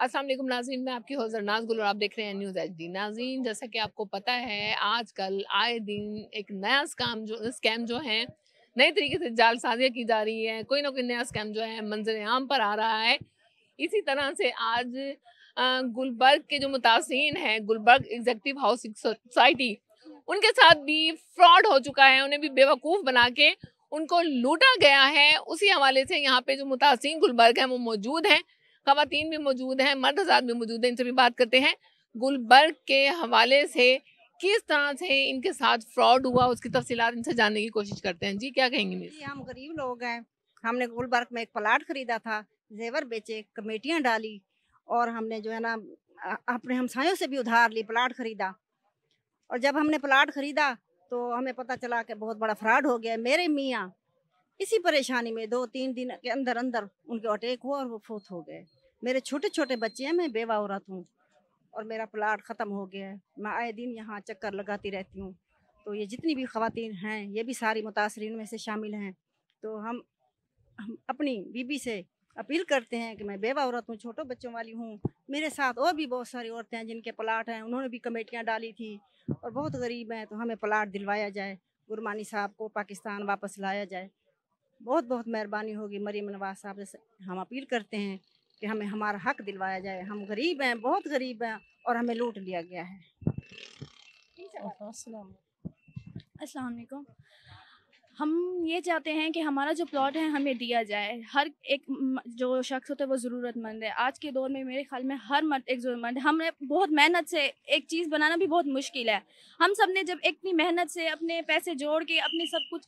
अस्सलाम वालेकुम नाज़रीन, मैं आपकी होस्ट नाज गुल और आप देख रहे हैं न्यूज़ एचडी। नाज़रीन, जैसा कि आपको पता है, आजकल आए दिन एक नया स्कैम जो है नए तरीके से जालसाजियाँ की जा रही है। कोई ना कोई नया स्कैम जो है मंजर आम पर आ रहा है। इसी तरह से आज गुलबर्ग के जो मुतासिन हैं, गुलबर्ग एग्जीक्यूटिव हाउसिंग सोसाइटी, उनके साथ भी फ्रॉड हो चुका है। उन्हें भी बेवकूफ़ बना के उनको लूटा गया है। उसी हवाले से यहाँ पे जो मुतासिन गुलबर्ग हैं वो मौजूद हैं, खवातीन भी मौजूद हैं, मर्द हज़रात भी मौजूद हैं। इनसे भी बात करते हैं गुलबर्ग के हवाले से, किस तरह से इनके साथ फ्रॉड हुआ, उसकी तफसीलात इनसे जानने की कोशिश करते हैं। जी, क्या कहेंगी मिस? जी, हम गरीब लोग हैं। हमने गुलबर्ग में एक प्लाट खरीदा था, ज़ेवर बेचे, कमेटियाँ डाली और हमने जो है ना अपने हमसायों से भी उधार ली, प्लाट खरीदा। और जब हमने प्लाट खरीदा तो हमें पता चला कि बहुत बड़ा फ्रॉड हो गया है। मेरे मियाँ इसी परेशानी में 2-3 दिन के अंदर-अंदर उनको अटैक हुआ और वो फौत हो गए। मेरे छोटे-छोटे बच्चे हैं, मैं बेवा औरत हूँ और मेरा प्लाट ख़त्म हो गया है। मैं आए दिन यहाँ चक्कर लगाती रहती हूँ। तो ये जितनी भी ख़वातीन हैं, ये भी सारी मुतासरीन में से शामिल हैं। तो हम अपनी बीबी से अपील करते हैं कि मैं बेवा औरत हूँ, छोटे बच्चों वाली हूँ। मेरे साथ और भी बहुत सारी औरतें हैं जिनके प्लाट हैं, उन्होंने भी कमेटियाँ डाली थी और बहुत गरीब हैं, तो हमें प्लाट दिलवाया जाए। गुरमानी साहब को पाकिस्तान वापस लाया जाए। बहुत-बहुत मेहरबानी होगी मरीम नवाज़ साहब से हम अपील करते हैं कि हमें हमारा हक दिलवाया जाए। हम गरीब हैं, बहुत गरीब हैं और हमें लूट लिया गया है। अस्सलाम वालेकुम। हम ये चाहते हैं कि हमारा जो प्लॉट है हमें दिया जाए। हर एक जो शख्स होता है वो ज़रूरतमंद है। आज के दौर में मेरे ख़्याल में हर मर्द एक ज़रूरतमंद है। हमने बहुत मेहनत से एक चीज़ बनाना भी बहुत मुश्किल है। हम सब ने जब इतनी मेहनत से अपने पैसे जोड़ के अपने सब कुछ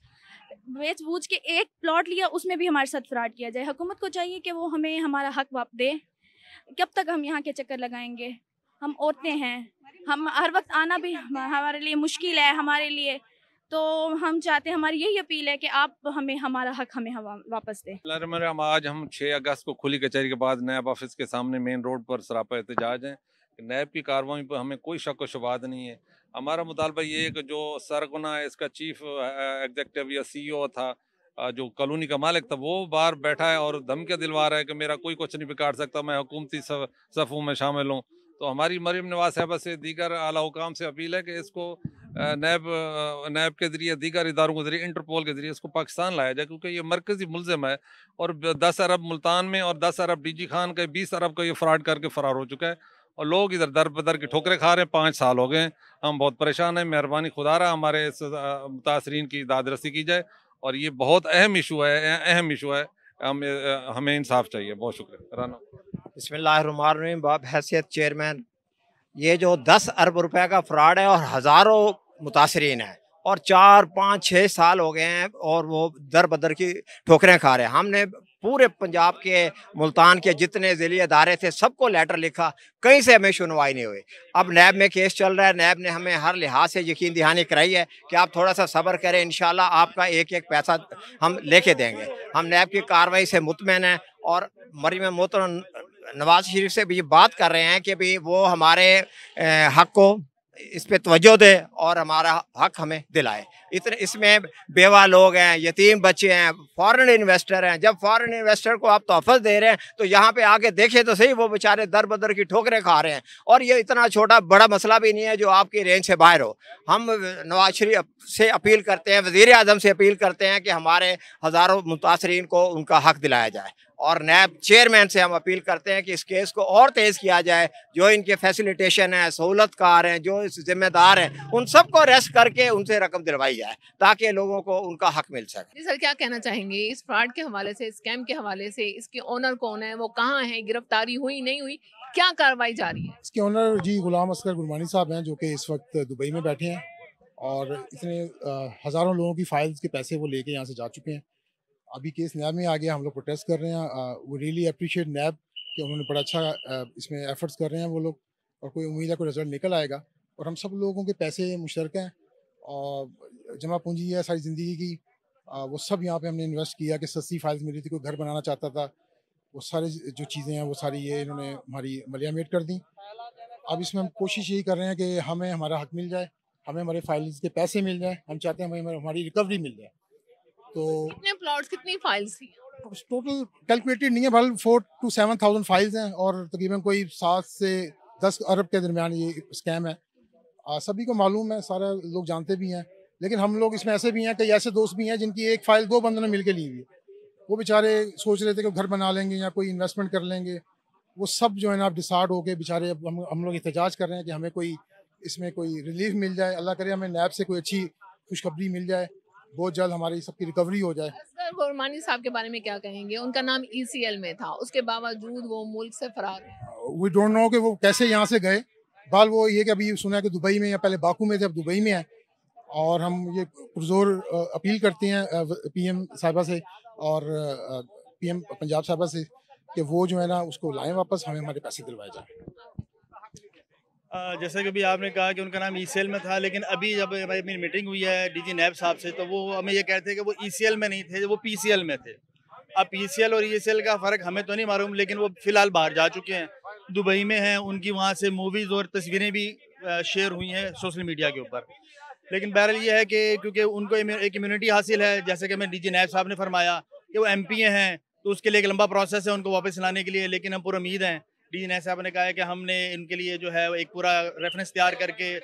बेच-बूझ के एक प्लॉट लिया, उसमें भी हमारे साथ फ्रॉड किया जाए। हुकूमत को चाहिए कि वो हमें हमारा हक दे। कब तक हम यहाँ के चक्कर लगाएँगे? हम औरतें हैं, हम हर वक़्त आना भी हमारे लिए मुश्किल है हमारे लिए। तो हम चाहते हैं, हमारी यही अपील है कि आप हमें हमारा हक हमें वापस दें। बिस्मिल्लाहिर्रहमानिर्रहीम। आज हम 6 अगस्त को खुली कचहरी के बाद नैब ऑफिस के सामने मेन रोड पर सरापा एहतजाज हैं। नैब की कार्रवाई पर हमें कोई शक व शुबहात नहीं है। हमारा मुतालबा ये है कि जो सरगुना है, इसका चीफ एग्जीक्यूटिव या CEO था, जो कॉलोनी का मालिक था, वो बाहर बैठा है और धमकियाँ दिलवा रहा है कि मेरा कोई कुछ नहीं बिगाड़ सकता, मैं हुकूमती सफ़ों में शामिल हूँ। तो हमारी मरीम नवाज साहबा से दीगर आला हुकाम से अपील है कि इसको नैब के जरिए, दीगर इदारों के जरिए, इंटरपोल के जरिए इसको पाकिस्तान लाया जाए, क्योंकि ये मरकजी मुलजिम है और 10 अरब मुल्तान में और 10 अरब DG खान के 20 अरब का ये फ्रॉड करके फरार हो चुका है और लोग इधर दर बदर की ठोकरें खा रहे हैं। 5 साल हो गए हैं, हम बहुत परेशान हैं। मेहरबानी खुदा रहा हमारे इस मुतासरीन की दादरसी की जाए और ये बहुत अहम इशू है, हमें इंसाफ चाहिए। बहुत शुक्रिया राना। बिस्मिल्लाहिर्रहमानिर्रहीम। बाब हैसियत चेयरमैन, ये जो 10 अरब रुपए का फ्रॉड है और हज़ारों मुतासरीन हैं और 4-5-6 साल हो गए हैं और वो दर बदर की ठोकरें खा रहे हैं। हमने पूरे पंजाब के, मुल्तान के जितने ज़िली अदारे थे सबको लेटर लिखा, कहीं से हमें सुनवाई नहीं हुई। अब नैब में केस चल रहा है। नैब ने हमें हर लिहाज से यकीन दहानी कराई है कि आप थोड़ा सा सब्र करें, इंशाल्लाह आपका एक एक पैसा हम लेके देंगे। हम नैब की कार्रवाई से मुतमईन हैं और मरीम मोहतरम नवाज शरीफ से भी ये बात कर रहे हैं कि भी वो हमारे हक को इस पे तवज्जो दे और हमारा हक हमें दिलाए। इतने इसमें बेवा लोग हैं, यतीम बच्चे हैं, फॉरेन इन्वेस्टर हैं। जब फॉरेन इन्वेस्टर को आप तोहफ़ा दे रहे हैं तो यहाँ पे आके देखें तो सही, वो बेचारे दर बदर की ठोकरें खा रहे हैं और ये इतना छोटा बड़ा मसला भी नहीं है जो आपकी रेंज से बाहर हो। हम नवाज शरीफ से अपील करते हैं, वज़ीर आज़म से अपील करते हैं कि हमारे हज़ारों मुतासरीन को उनका हक दिलाया जाए और नैब चेयरमैन से हम अपील करते हैं कि इस केस को और तेज़ किया जाए। जो इनके फैसिलिटेशन है, सहूलतकार हैं, जो इस जिम्मेदार हैं, उन सबको अरेस्ट करके उनसे रकम दिलवाई जाए ताकि लोगों को उनका हक मिल सके। जी सर, क्या कहना चाहेंगे इस फ्रॉड के हवाले से, स्कैम के हवाले से? इसके ओनर कौन है, वो कहाँ है, गिरफ्तारी हुई नहीं हुई, क्या कार्रवाई जारी है? इसके ओनर जी गुलाम अस्कर गुरमानी साहब हैं, जो कि इस वक्त दुबई में बैठे हैं और इतने हज़ारों लोगों की फाइल्स के पैसे वो लेके यहाँ से जा चुके हैं। अभी केस नैब में आ गया, हम लोग प्रोटेस्ट कर रहे हैं। वो रियली अप्रिशिएट नैब कि उन्होंने बड़ा अच्छा इसमें एफर्ट्स कर रहे हैं वो लोग और कोई उम्मीद है कोई रिजल्ट निकल आएगा और हम सब लोगों के पैसे मुश्तरक हैं और जमा पूंजी है सारी ज़िंदगी की। वो सब यहाँ पे हमने इन्वेस्ट किया कि सस्ती फाइल्स मिली थी, कोई घर बनाना चाहता था, वो सारी जो चीज़ें हैं वो सारी ये इन्होंने हमारी मलियामेट कर दी। अब इसमें हम कोशिश यही कर रहे हैं कि हमें हमारा हक मिल जाए, हमें हमारे फाइल्स के पैसे मिल जाए। हम चाहते हैं हमें हमारी रिकवरी मिल जाए। तो कितने प्लॉट्स, कितनी फाइल्स थी? टोटल कैलकुलेटेड नहीं है, बल्कि 4 to 7,000 फाइल्स हैं और तकरीबन कोई 7 से 10 अरब के दरमियान ये स्कैम है। सभी को मालूम है, सारे लोग जानते भी हैं, लेकिन हम लोग इसमें ऐसे भी हैं, कई ऐसे दोस्त भी हैं जिनकी एक फ़ाइल 2 बंदों ने मिल के ली हुई है। वो बेचारे सोच रहे थे कि घर बना लेंगे या कोई इन्वेस्टमेंट कर लेंगे, वो सब जो है ना डिसाइड होके बेचारे अब हम लोग एहतजाज कर रहे हैं कि हमें कोई इसमें कोई रिलीफ मिल जाए। अल्लाह करे हमें नैब से कोई अच्छी खुशखबरी मिल जाए, बहुत जल्द हमारी सबकी रिकवरी हो जाए। असगर गुरमानी साहब के बारे में क्या कहेंगे? उनका नाम ECL में था, उसके बावजूद वो मुल्क से फरार है। वी डोंट नो कि वो कैसे यहाँ से गए। बाल वो ये कि अभी सुना है कि दुबई में, या पहले बाकू में थे, अब दुबई में है। और हम ये पुरजोर अपील करते हैं PM साहिबा से और PM पंजाब साहिबा से कि वो जो है ना उसको लाएं वापस, हमें हमारे पैसे दिलवाए जाए। जैसे कि अभी आपने कहा कि उनका नाम ECL में था, लेकिन अभी जब हमारी मीटिंग हुई है DG नैब साहब से, तो वो हमें ये कहते हैं कि वो ECL में नहीं थे, वो PCL में थे। अब PCL और ECL का फ़र्क हमें तो नहीं मालूम, लेकिन वो फ़िलहाल बाहर जा चुके हैं, दुबई में हैं। उनकी वहाँ से मूवीज़ और तस्वीरें भी शेयर हुई हैं सोशल मीडिया के ऊपर। लेकिन बहरहाल ये है कि क्योंकि उनको एक इम्यूनिटी हासिल है, जैसे कि हमें DG नैब साहब ने फरमाया कि वो MP हैं, तो उसके लिए एक लंबा प्रोसेस है उनको वापस लाने के लिए। लेकिन हम पूरा उम्मीद हैं, DG नैब साहब ने कहा है कि हमने इनके लिए जो है एक पूरा रेफरेंस तैयार करके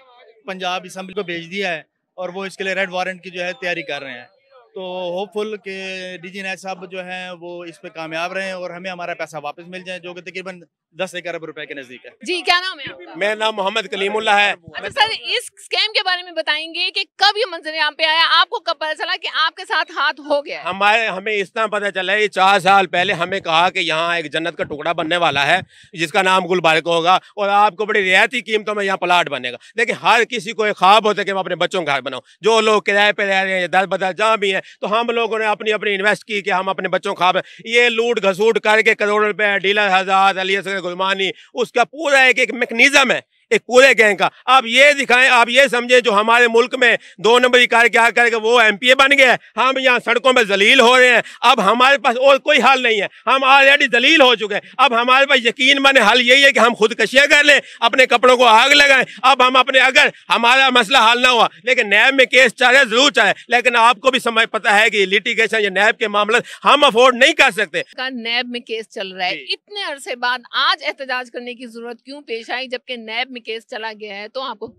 पंजाब असम्बली को भेज दिया है और वो इसके लिए रेड वारंट की जो है तैयारी कर रहे हैं। तो होपफुल कि DG नैब साहब जो हैं वो इस पे कामयाब रहें और हमें हमारा पैसा वापस मिल जाए, जो कि तकरीबन 10 अरब रुपए के नज़दीक है। जी, क्या नाम है आपका? मेरा नाम मोहम्मद कलीमुल्लाह है। अच्छा सर, इस स्कैम के बारे में बताएंगे कि कब ये मंजर यहाँ पे आया, आपको कब पता चला कि आपके साथ हाथ हो गया? हमें इस तरह पता चला है, 4 साल पहले हमें कहा कि यहाँ एक जन्नत का टुकड़ा बनने वाला है जिसका नाम गुलबर्ग होगा और आपको बड़ी रियायती कीमतों में यहाँ प्लाट बनेगा। लेकिन हर किसी को एक ख्वाब होता है कि मैं अपने बच्चों का घर बनाऊँ। जो लोग किराए पे रह रहे हैं, दर बदर जहाँ भी हैं, तो हम लोगों ने अपनी इन्वेस्ट की कि हम अपने बच्चों का ख्वाब, ये लूट घसूट करके करोड़ों रुपए, डीलर हज़ार, अली असगर गुलमानी, उसका पूरा एक मैकेनिज्म है, एक पूरे गैंग का। आप ये दिखाएं, आप ये समझें जो हमारे मुल्क में 2 नंबरी कार क्या करके वो MPA बन गए, हम यहाँ सड़कों में जलील हो रहे हैं। अब हमारे पास और कोई हल नहीं है, हम ऑलरेडी जलील हो चुके हैं। अब हमारे पास यकीन माने हल यही है कि हम खुदकशियाँ कर लें, अपने कपड़ों को आग लगाएं। अब हम अपने, अगर हमारा मसला हल ना हुआ, लेकिन नैब में केस चाहे जरूर चाहे, लेकिन आपको भी समझ पता है कि लिटिगेशन या नैब के मामला हम अफोर्ड नहीं कर सकते। नैब में केस चल रहा है, इतने अरसे बाद आज एहतजाज करने की जरूरत क्यों पेश आई, जबकि नैब में केस चला गया है? तो आपको,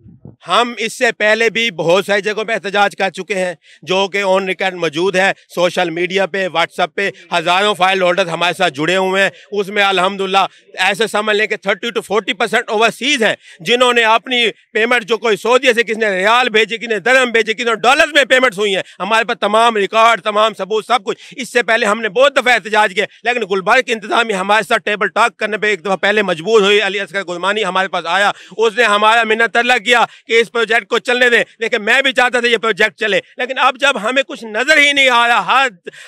हम इससे पहले भी बहुत सारी जगहों पे एहतजाज कर चुके हैं, जो कि ऑन रिकॉर्ड मौजूद है। सोशल मीडिया पे, व्हाट्सएप पे हज़ारों फाइल होल्डर्स हमारे साथ जुड़े हुए हैं। उसमें अल्हम्दुलिल्लाह ऐसे समझ लें कि 30 to 40% ओवरसीज़ हैं जिन्होंने अपनी पेमेंट, जो कोई सऊदी से किसने रियाल भेजे, किसने दरम भेजे, किसने डॉलर्स में पेमेंट्स हुई हैं। हमारे पास तमाम रिकॉर्ड, तमाम सबूत, सब कुछ। इससे पहले हमने बहुत दफ़ा एहतजाज किया, लेकिन गुलबर्ग की इंतजामिया हमारे साथ टेबल टॉक करने पर एक दफ़ा पहले मजबूर हुई। अली असगर गुलमानी हमारे पास आया, उसने हमारा मिन्नत तरला किया कि इस प्रोजेक्ट को चलने दें। लेकिन मैं भी चाहता था ये प्रोजेक्ट चले, लेकिन अब जब हमें कुछ नजर ही नहीं आ रहा,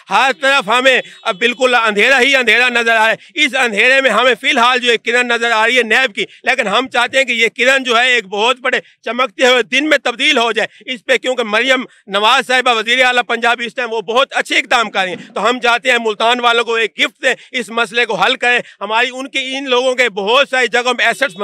हर तरफ हमें अब बिल्कुल अंधेरा ही अंधेरा नजर आ रहा है। इस अंधेरे में हमें फिलहाल जो एक किरण नजर आ रही है नैब की, लेकिन हम चाहते हैं कि ये किरण जो है एक बहुत बड़े चमकते हुए दिन में तब्दील हो जाए इस पे, क्योंकि मरियम नवाज साहिबा वजीर आला पंजाब इस टाइम वो बहुत अच्छे इकदाम कर रही हैं। तो हम चाहते हैं मुल्तान वालों को एक गिफ्ट दें, इस मसले को हल करें। हमारी उनके इन लोगों के बहुत सारी जगहों में एसेट्स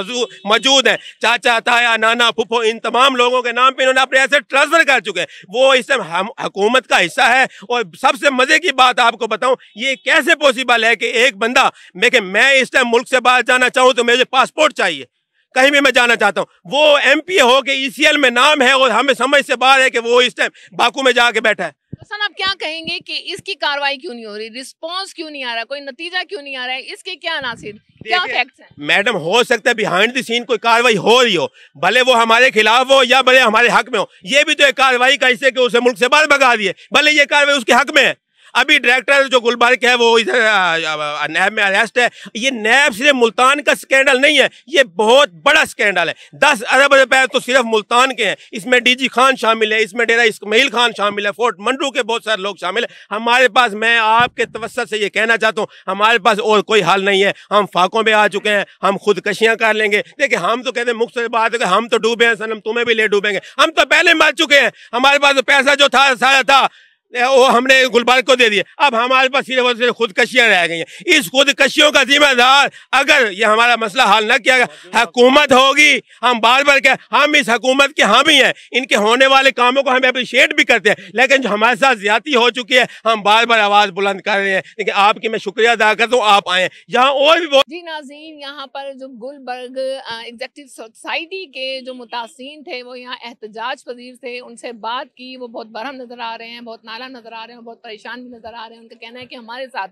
मौजूद हैं, चाचा ताया नाना फुफो, इन तमाम लोगों के नाम पे इन्होंने अपने एसेट ट्रांसफर कर चुके हैं। वो इस टाइम हुकूमत का हिस्सा है। और सबसे मजे की बात आपको बताऊं, ये कैसे पॉसिबल है कि एक बंदा, मैं इस टाइम मुल्क से बाहर जाना चाहूं तो मुझे पासपोर्ट चाहिए, कहीं भी मैं जाना चाहता हूं। वो MPA हो के ECL में नाम है और हमें समझ से बाहर है कि वो इस टाइम बाकू में जाके बैठा है। हसन, आप क्या कहेंगे कि इसकी कार्रवाई क्यों नहीं हो रही, रिस्पांस क्यों नहीं आ रहा, कोई नतीजा क्यों नहीं आ रहा है, इसके क्या अनासिर, क्या फैक्ट्स हैं? मैडम, हो सकता है बिहाइंड द सीन कोई कार्रवाई हो रही हो, भले वो हमारे खिलाफ हो या भले हमारे हक में हो। ये भी तो एक कार्रवाई का हिस्सा कि उसे मुल्क से बाहर भगा दिए, भले ये कार्रवाई उसके हक में है। अभी डायरेक्टर जो गुलबर्ग है वो इधर नैब में अरेस्ट है। ये नैब सिर्फ मुल्तान का स्कैंडल नहीं है, ये बहुत बड़ा स्कैंडल है। 10 अरब रुपए तो सिर्फ मुल्तान के हैं। इसमें DG खान शामिल है, इसमें डेरा इस्माइल खान शामिल है, फोर्ट मंडू के बहुत सारे लोग शामिल है। हमारे पास, मैं आपके तवस्सुत से ये कहना चाहता हूँ, हमारे पास और कोई हल नहीं है। हम फाकों में आ चुके हैं, हम खुदकशियाँ कर लेंगे। देखिए, हम तो कहते हैं मुख्त बात है कि हम तो डूबे हैं सनम, तुम्हें भी ले डूबेंगे। हम तो पहले मर चुके हैं, हमारे पास तो पैसा जो था सारा था। वो हमने गुलबर्ग को दे दिए। अब हमारे पास सिर्फ और सिर्फ खुदकशियां रह गई हैं। इस खुदकशियों का जिम्मेदार अगर ये हमारा मसला हल न किया गया, हुकूमत होगी। हम बार बार क्या, हम इस हुकूमत के हामी हैं, इनके होने वाले कामों को हम अप्रिशिएट भी करते हैं, लेकिन जो हमारे साथ ज्यादती हो चुकी है हम बार बार आवाज बुलंद कर रहे हैं। लेकिन आपकी मैं शुक्रिया अदा करता हूँ, आप आए यहाँ और भी बहुत। जी नाज़रीन, यहाँ पर जो गुलबर्ग एग्जेक्टिव सोसाइटी के जो मुतासिन थे वो यहाँ एहतजाज पजीर थे, उनसे बात की। वो बहुत बरहम नजर आ रहे हैं, बहुत नाला नजर आ रहे हैं, बहुत परेशान भी नजर आ रहे हैं। उनका कहना है कि हमारे साथ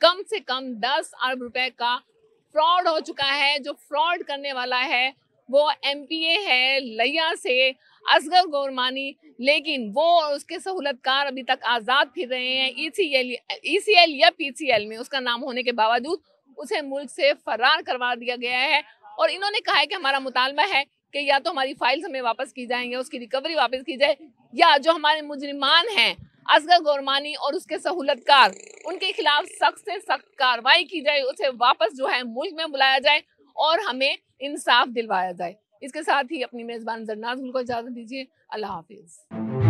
कम से कम 10 अरब रुपए का फ्रॉड हो चुका है। जो फ्रॉड करने वाला है वो MPA है लिया से, असगर गोरमानी, लेकिन वो और उसके सहूलतकार अभी तक आज़ाद फिर रहे हैं। ECL या PCL में उसका नाम होने के बावजूद उसे मुल्क से फरार करवा दिया गया है। और इन्होंने कहा है कि हमारा मुतालबा है कि या तो हमारी फाइल्स हमें वापस की जाएंगे, उसकी रिकवरी वापस की जाए, या जो हमारे मुजरिमान हैं असगर गोरमानी और उसके सहूलतकार, उनके खिलाफ सख्त से सख्त कार्रवाई की जाए, उसे वापस जो है मुल्क में बुलाया जाए और हमें इंसाफ दिलवाया जाए। इसके साथ ही अपनी मेज़बान जरनाज़ गुल को इजाज़त दीजिए। अल्लाह हाफिज़।